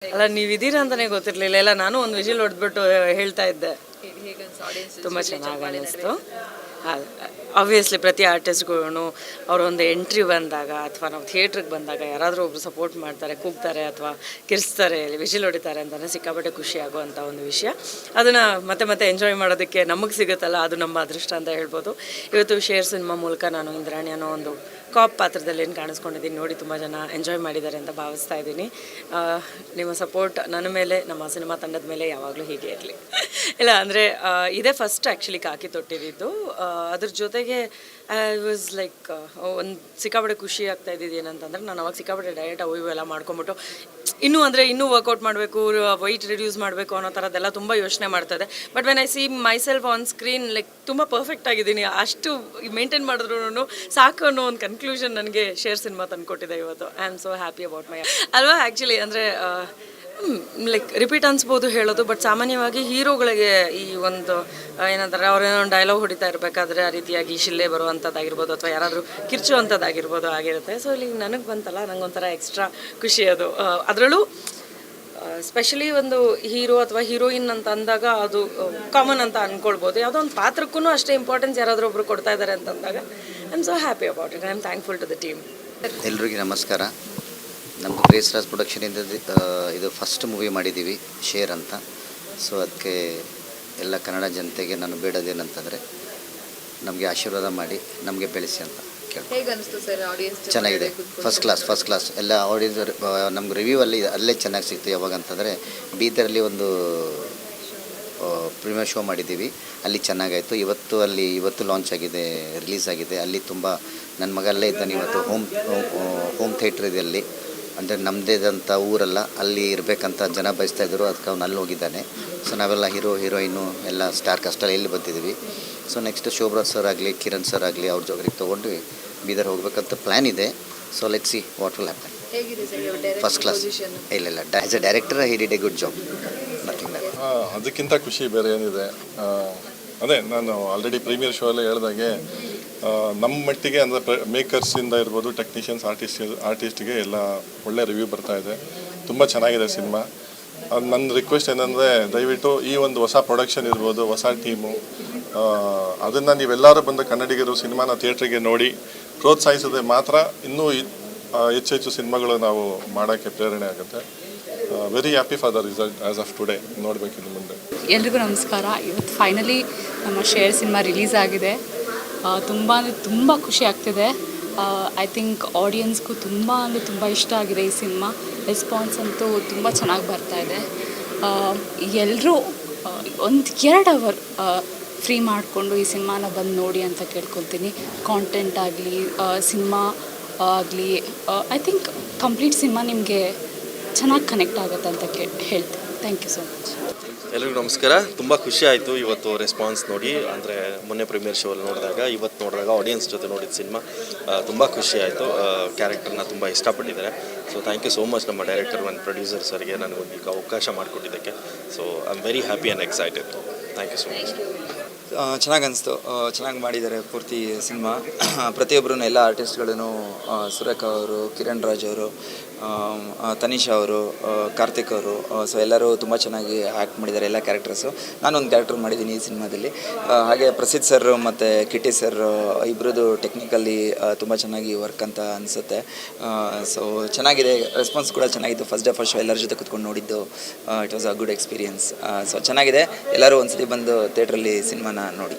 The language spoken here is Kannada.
ಅಲ್ಲ ನೀವಿದ್ದೀರಾ ಅಂತಾನೆ ಗೊತ್ತಿರಲಿಲ್ಲ. ಎಲ್ಲ ನಾನು ಒಂದು ವಿಜಿಲ್ ಹೊಡೆದ್ಬಿಟ್ಟು ಹೇಳ್ತಾ ಇದ್ದೆ. ತುಂಬ ಚೆನ್ನಾಗಿ ಅನ್ನಿಸ್ತು. ಆಬ್ವಿಯಸ್ಲಿ ಪ್ರತಿ ಆರ್ಟಿಸ್ಟ್ಗೂ ಅವರೊಂದು ಎಂಟ್ರಿ ಬಂದಾಗ ಅಥವಾ ನಾವು ಥಿಯೇಟ್ರಿಗೆ ಬಂದಾಗ ಯಾರಾದರೂ ಒಬ್ರು ಸಪೋರ್ಟ್ ಮಾಡ್ತಾರೆ, ಕೂಗ್ತಾರೆ ಅಥವಾ ಕಿರ್ಸ್ತಾರೆ, ವಿಜಿಲ್ ಹೊಡಿತಾರೆ ಅಂತಲೇ ಸಿಕ್ಕಾಪಟ್ಟೆ ಖುಷಿ ಆಗುವಂಥ ಒಂದು ವಿಷಯ. ಅದನ್ನು ಮತ್ತೆ ಮತ್ತೆ ಎಂಜಾಯ್ ಮಾಡೋದಕ್ಕೆ ನಮಗೆ ಸಿಗುತ್ತಲ್ಲ, ಅದು ನಮ್ಮ ಅದೃಷ್ಟ ಅಂತ ಹೇಳ್ಬೋದು. ಇವತ್ತು ಶೇರ್ ಸಿನಿಮಾ ಮೂಲಕ ನಾನು ಇಂದ್ರಾಣಿ ಅನ್ನೋ ಒಂದು ಕಾಪ್ ಪಾತ್ರದಲ್ಲಿ ಏನು ಕಾಣಿಸ್ಕೊಂಡಿದ್ದೀನಿ ನೋಡಿ ತುಂಬ ಜನ ಎಂಜಾಯ್ ಮಾಡಿದ್ದಾರೆ ಅಂತ ಭಾವಿಸ್ತಾ ಇದ್ದೀನಿ. ನಿಮ್ಮ ಸಪೋರ್ಟ್ ನನ್ನ ಮೇಲೆ, ನಮ್ಮ ಸಿನಿಮಾ ತಂಡದ ಮೇಲೆ ಯಾವಾಗಲೂ ಹೀಗೆ ಇರಲಿ. ಇಲ್ಲ ಅಂದರೆ ಇದೇ ಫಸ್ಟ್ ಆ್ಯಕ್ಚುಲಿ ಕಾಕಿ ತೊಟ್ಟಿದ್ದು. ಅದ್ರ ಜೊತೆಗೆ ಐ ವಾಸ್ ಲೈಕ್ ಒಂದು ಸಿಕ್ಕಾಪಟ್ಟೆ ಖುಷಿ ಆಗ್ತಾ ಇದ್ದಿದ್ದು ಏನಂತಂದರೆ, ನಾನು ಅವಾಗ ಸಿಕ್ಕಾಪಟ್ಟೆ ಡಯಟ್ ಅವು ಇವೆಲ್ಲ ಮಾಡ್ಕೊಂಬಿಟ್ಟು ಇನ್ನೂ ವರ್ಕೌಟ್ ಮಾಡಬೇಕು, ವೈಟ್ ರಿಡ್ಯೂಸ್ ಮಾಡಬೇಕು ಅನ್ನೋ ಥರದ್ದೆಲ್ಲ ತುಂಬ ಯೋಚನೆ ಮಾಡ್ತಾಯಿದ್ದೆ. But when I see my self on screen like ತುಂಬ ಪರ್ಫೆಕ್ಟ್ ಆಗಿದ್ದೀನಿ, ಅಷ್ಟು ಮೇಂಟೈನ್ ಮಾಡಿದ್ರು ಸಾಕು ಅನ್ನೋ ಒಂದು ಕನ್ಕ್ಲೂಷನ್ ನನಗೆ ಶೇರ್ ಸಿನಿಮಾ ತಂದುಕೊಟ್ಟಿದೆ ಇವತ್ತು. I am so happy about my ಅಲ್ವಾ. ಆ್ಯಕ್ಚುಲಿ ಅಂದರೆ ಲೈಕ್ ರಿಪೀಟ್ ಅನ್ಸ್ಬೋದು ಹೇಳೋದು, ಬಟ್ ಸಾಮಾನ್ಯವಾಗಿ ಹೀರೋಗಳಿಗೆ ಈ ಒಂದು ಏನಂತಾರೆ, ಅವ್ರೇನೋ ಒಂದು ಡೈಲಾಗ್ ಹೊಡಿತಾ ಇರಬೇಕಾದ್ರೆ ಆ ರೀತಿಯಾಗಿ ಶಿಲ್ಲೆ ಬರುವಂಥದ್ದಾಗಿರ್ಬೋದು ಅಥವಾ ಯಾರಾದರೂ ಕಿರ್ಚುವಂಥದ್ದಾಗಿರ್ಬೋದು ಆಗಿರುತ್ತೆ. ಸೊ ಇಲ್ಲಿ ನನಗೆ ಬಂತಲ್ಲ, ನನಗೊಂಥರ ಎಕ್ಸ್ಟ್ರಾ ಖುಷಿ ಅದು. ಅದರಲ್ಲೂ ಸ್ಪೆಷಲಿ ಒಂದು ಹೀರೋ ಅಥವಾ ಹೀರೋಯಿನ್ ಅಂತ ಅಂದಾಗ ಅದು ಕಾಮನ್ ಅಂತ ಅಂದ್ಕೊಳ್ಬೋದು. ಯಾವುದೋ ಒಂದು ಪಾತ್ರಕ್ಕೂ ಅಷ್ಟೇ ಇಂಪಾರ್ಟೆನ್ಸ್ ಯಾರಾದರೂ ಒಬ್ರು ಕೊಡ್ತಾ ಇದ್ದಾರೆ ಅಂತಂದಾಗ I am so happy about it. I am thankful to the team. ಎಲ್ರಿಗೂ ನಮಸ್ಕಾರ. ನಮ್ಮದು ಗ್ರೇಸ್ ರಾಜ್ ಪ್ರೊಡಕ್ಷನಿಂದ ಇದು ಫಸ್ಟ್ ಮೂವಿ ಮಾಡಿದ್ದೀವಿ, ಶೇರ್ ಅಂತ. ಸೊ ಅದಕ್ಕೆ ಎಲ್ಲ ಕನ್ನಡ ಜನತೆಗೆ ನಾನು ಬೇಡೋದೇನಂತಂದರೆ, ನಮಗೆ ಆಶೀರ್ವಾದ ಮಾಡಿ ನಮಗೆ ಬೆಳೆಸಿ ಅಂತ ಕೇಳಿ. ಚೆನ್ನಾಗಿದೆ, ಫಸ್ಟ್ ಕ್ಲಾಸ್ ಎಲ್ಲ ಆಡಿಯನ್ಸ್. ನಮ್ಗೆ ರಿವ್ಯೂ ಅಲ್ಲೇ ಚೆನ್ನಾಗಿ ಸಿಗ್ತು. ಯಾವಾಗ ಅಂತಂದರೆ ಬೀದರಲ್ಲಿ ಒಂದು ಪ್ರೀಮಿಯರ್ ಶೋ ಮಾಡಿದ್ದೀವಿ, ಅಲ್ಲಿ ಚೆನ್ನಾಗಾಯಿತು. ಇವತ್ತು ಲಾಂಚ್ ಆಗಿದೆ, ರಿಲೀಸ್ ಆಗಿದೆ. ಅಲ್ಲಿ ತುಂಬ ನನ್ನ ಮಗ ಅಲ್ಲೇ ಇದ್ದಾನೆ ಇವತ್ತು. ಹೋಮ್ ಥಿಯೇಟ್ರ್ ಇದೆ ಅಲ್ಲಿ, ಅಂದರೆ ನಮ್ಮದೇದಂಥ ಊರಲ್ಲ, ಅಲ್ಲಿ ಇರಬೇಕಂತ ಜನ ಬಯಸ್ತಾಯಿದ್ರು. ಅದಕ್ಕೆ ಅವ್ನು ಅಲ್ಲಿ ಹೋಗಿದ್ದಾನೆ. ಸೊ ನಾವೆಲ್ಲ ಹೀರೋಯಿನ್ನು ಎಲ್ಲ ಸ್ಟಾರ್ ಕಾಸ್ಟಲ್ಲಿ ಇಲ್ಲಿ ಬಂದಿದ್ದೀವಿ. ಸೊ ನೆಕ್ಸ್ಟ್ ಶೋಭರಾಜ್ ಸರ್ ಆಗಲಿ, ಕಿರಣ್ ಸರ್ ಆಗಲಿ, ಅವ್ರ ಜೊತೆಗೆ ತೊಗೊಂಡು ಬೀದರ್ ಹೋಗ್ಬೇಕಂತ ಪ್ಲ್ಯಾನ್ ಇದೆ. So let's see what will happen. First class. ಇಲ್ಲ as a director he did a good job. ಅದಕ್ಕಿಂತ ಖುಷಿ ಬೇರೆ ಏನಿದೆ. ಅದೇ ನಾನು ಆಲ್ರೆಡಿ ಪ್ರೀಮಿಯರ್ ಶೋ ಅಲ್ಲೇ ಹೇಳ್ದಾಗೆ, ನಮ್ಮ ಮಟ್ಟಿಗೆ ಅಂದರೆ ಮೇಕರ್ಸಿಂದ ಇರ್ಬೋದು, ಟೆಕ್ನಿಷಿಯನ್ಸ್, ಆರ್ಟಿಸ್ಟ್ಗೆ ಎಲ್ಲ ಒಳ್ಳೆ ರಿವ್ಯೂ ಬರ್ತಾಯಿದೆ. ತುಂಬ ಚೆನ್ನಾಗಿದೆ ಸಿನಿಮಾ. ನನ್ನ ರಿಕ್ವೆಸ್ಟ್ ಏನಂದರೆ, ದಯವಿಟ್ಟು ಈ ಒಂದು ಹೊಸ ಪ್ರೊಡಕ್ಷನ್ ಇರ್ಬೋದು, ಹೊಸ ಟೀಮು, ಅದನ್ನು ನೀವೆಲ್ಲರೂ ಬಂದು ಕನ್ನಡಿಗರು ಸಿನಿಮಾನ ಥಿಯೇಟ್ರಿಗೆ ನೋಡಿ ಪ್ರೋತ್ಸಾಹಿಸಿದ್ರೆ ಮಾತ್ರ ಇನ್ನೂ ಹೆಚ್ಚು ಸಿನಿಮಾಗಳು ನಾವು ಮಾಡೋಕ್ಕೆ ಪ್ರೇರಣೆ ಆಗುತ್ತೆ. Very happy for the result as of today. ನೋಡಬೇಕಿನ್ನು ಮುಂದೆ. ಎಲ್ರಿಗೂ ನಮಸ್ಕಾರ. ಇವತ್ತು ಫೈನಲಿ ನಮ್ಮ ಶೇರ್ ಸಿನಿಮಾ ರಿಲೀಸ್ ಆಗಿದೆ. ತುಂಬ ಖುಷಿ ಆಗ್ತಿದೆ. ಐ ಥಿಂಕ್ ಆಡಿಯನ್ಸ್ಗೂ ತುಂಬ ಇಷ್ಟ ಆಗಿದೆ ಈ ಸಿನಿಮಾ. ರೆಸ್ಪಾನ್ಸ್ ಅಂತೂ ತುಂಬ ಚೆನ್ನಾಗಿ ಬರ್ತಾಯಿದೆ. ಎಲ್ಲರೂ 1-2 ಅವರ್ ಫ್ರೀ ಮಾಡಿಕೊಂಡು ಈ ಸಿನಿಮಾನ ಬಂದು ನೋಡಿ ಅಂತ ಕೇಳ್ಕೊತೀನಿ. ಕಾಂಟೆಂಟ್ ಆಗಲಿ, ಸಿನಿಮಾ ಆಗಲಿ, ಐ ಥಿಂಕ್ ಕಂಪ್ಲೀಟ್ ಸಿನಿಮಾ ನಿಮಗೆ ಚೆನ್ನಾಗಿ ಕನೆಕ್ಟ್ ಆಗುತ್ತೆ ಅಂತ ಹೇಳ್ತೀನಿ. Thank you so much. ಎಲ್ರಿಗೂ ನಮಸ್ಕಾರ. ತುಂಬ ಖುಷಿ ಆಯಿತು ಇವತ್ತು ರೆಸ್ಪಾನ್ಸ್ ನೋಡಿ. ಅಂದರೆ ಮೊನ್ನೆ ಪ್ರೀಮಿಯರ್ ಶೋ ಅಲ್ಲಿ ನೋಡಿದಾಗ, ಇವತ್ತು ನೋಡಿದಾಗ ಆಡಿಯನ್ಸ್ ಜೊತೆ ನೋಡಿದ ಸಿನಿಮಾ ತುಂಬ ಖುಷಿ ಆಯಿತು. ಕ್ಯಾರೆಕ್ಟರ್ನ ತುಂಬ ಇಷ್ಟಪಟ್ಟಿದ್ದಾರೆ. So thank you so much ನಮ್ಮ ಡೈರೆಕ್ಟರ್ ಆ್ಯಂಡ್ ಪ್ರೊಡ್ಯೂಸರ್ ಸರ್ಗೆ ನನಗೊಂದು ಈಗ ಅವಕಾಶ ಮಾಡಿಕೊಟ್ಟಿದ್ದಕ್ಕೆ. So I am very happy and excited. Thank you so much. ಚೆನ್ನಾಗಿ ಅನಿಸ್ತು. ಚೆನ್ನಾಗಿ ಮಾಡಿದ್ದಾರೆ ಪೂರ್ತಿ ಸಿನಿಮಾ. ಪ್ರತಿಯೊಬ್ಬರೂ ಎಲ್ಲ ಆರ್ಟಿಸ್ಟ್ಗಳೂ, ಸುರೇಖ ಅವರು, ಕಿರಣ್ ರಾಜ್ ಅವರು, ತನಿಷಾ ಅವರು, ಕಾರ್ತಿಕ್ ಅವರು, ಸೊ ಎಲ್ಲರೂ ತುಂಬ ಚೆನ್ನಾಗಿ ಆ್ಯಕ್ಟ್ ಮಾಡಿದ್ದಾರೆ ಎಲ್ಲ ಕ್ಯಾರೆಕ್ಟರ್ಸು. ನಾನೊಂದು ಕ್ಯಾರೆಕ್ಟರ್ ಮಾಡಿದ್ದೀನಿ ಈ ಸಿನಿಮಾದಲ್ಲಿ. ಹಾಗೆ ಪ್ರಸಿದ್ಧ ಸರ್ ಮತ್ತು ಕಿಟ್ಟಿ ಸರ್ ಇಬ್ಬರದು ಟೆಕ್ನಿಕಲಿ ತುಂಬ ಚೆನ್ನಾಗಿ ವರ್ಕ್ ಅಂತ ಅನಿಸುತ್ತೆ. ಸೊ ಚೆನ್ನಾಗಿದೆ, ರೆಸ್ಪಾನ್ಸ್ ಕೂಡ ಚೆನ್ನಾಗಿತ್ತು. ಫಸ್ಟ್ ಡೇ ಫಸ್ಟ್ ಶೋ ಎಲ್ಲರ ಜೊತೆ ಕೂತ್ಕೊಂಡು ನೋಡಿದ್ದು, it was a good experience. So ಚೆನ್ನಾಗಿದೆ. ಎಲ್ಲರೂ ಒಂದ್ಸತಿ ಬಂದು ಥಿಯೇಟ್ರಲ್ಲಿ ಸಿನಿಮಾನ ನೋಡಿ.